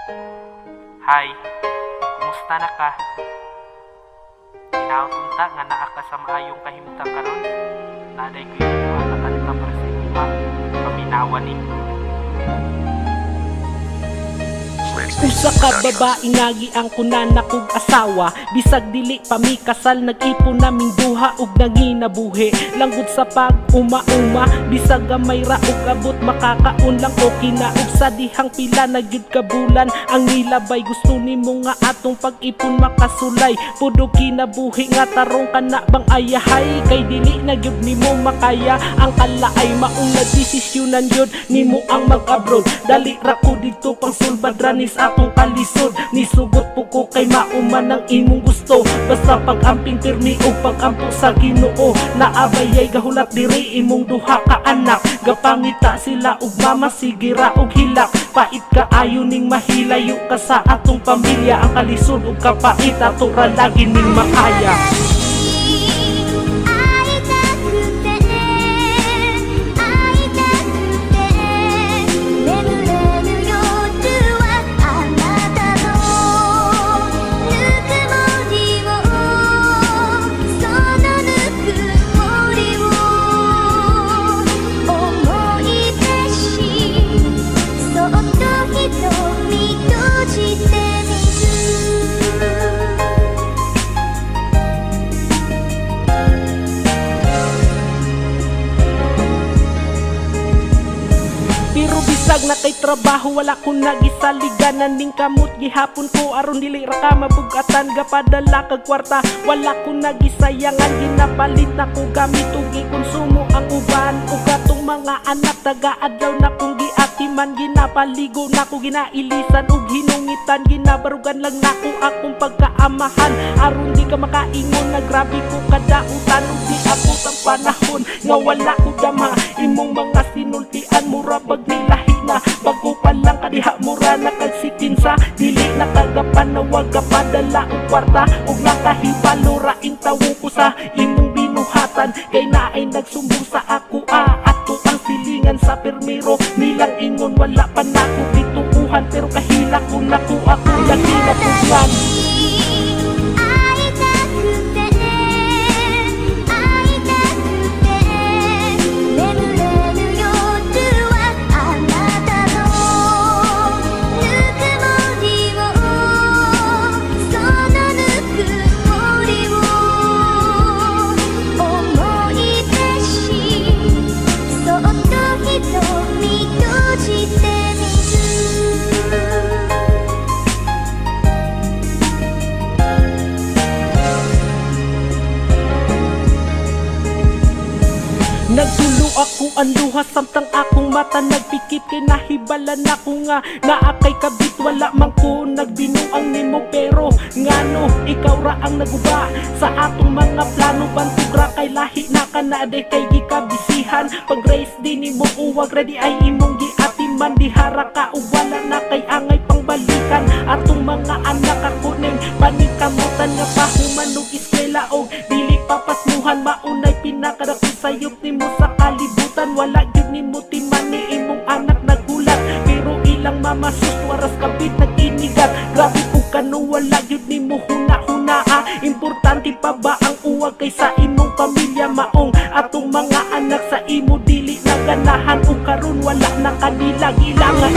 Hi, kumusta na ka? Ginaunta nga naa ka sa maayong kahimtang karon. Naday ko yung mga kanta para sa iba. Paminawa ni. Usa ka babae nga giang kunan kog asawa, bisag dili pa mi kasal, nag-ipon naming duha ug nanginabuhi. Langgod sa pag-uma-uma, bisag gamay ra ug abot makakaon lang okay na. Ug sa dihang pila na gyud ka bulan ang nilabay, gusto nimo nga atong pag-ipon makasulay. Pudo kinabuhi nga tarong ka na bang ayahay, kay dili na gyud nimo makaya ang kalaay. Maong na desisyonan yun nimo ang mag-abroad, dali ra ko dito pang sulbad ranis akong kalisod. Nisugot po ko kay mauman ang imong gusto, basta pag-amping pirmi o pag-ampo sa Ginoo. Naabayay gahulat diri imong duha ka anak, gapangita sila ug mama sigira ug hilak. Pait ka ayo ning mahilayo ka sa atong pamilya, ang kalisod ug kapait ato ra lagi ning makaya. Pero bisag na kay trabaho, wala ko nagisaliganan ning kamot gihapon ko aron dili ra ka mabugatan. Gapadala kag kwarta, wala ko nagisayangan, ginapalit na ko gamit ug gikonsumo ang uban. Ug atong mga anak taga-adlaw na kong giatiman, ginapaligo na ko, ginailisan ug hinungitan. Ginabarugan lang nako akong pagkaamahan aron di ka makaingon na grabe ko kadautan. Ug di abot ang panahon nga wala ko dama imong mga sinultian. Mura pag nilahi na bago pa lang kadiha, mura na kagsikinsa, dili na kagapanawag kapadala og kwarta. ug nakahibalo ra ing tawo ko sa imong binuhatan, kay naay nagsumbong sa ako ato ang silingan sa permero. Nilang ingon wala pa nako bituuhan, pero kahila ko nako ako lagi na tuglan. Nagtulo ako ang luha samtang akong mata nagpikit, kay nahibalan ako nga naakay kabit. Wala man ko nagbinuang nimo, pero ngano ikaw ra ang naguba sa atong mga plano. Bantog ra kay lahi na kanade kay gikabisihan. Pag race din nimo uwag ready ay imong giatiman. Dihara ka ug wala na kay angay pangbalikan. Atong mga anak ako ning paningkamutan nga pahuman ug eskwela og dili papasmuhan. Maunay pinakadako sayop nimo sa kalibutan. Wala gyud nimo timan ni imong anak nagulat, pero ilang mama sus waras kabit nag-inigat. Grabe po kanu wala gyud nimo huna-hunaa. Importante pa ba ang uwag kaysa imong pamilya? Maong atong mga anak sa imo dili na ganahan, ug karon wala na kanila gilangan.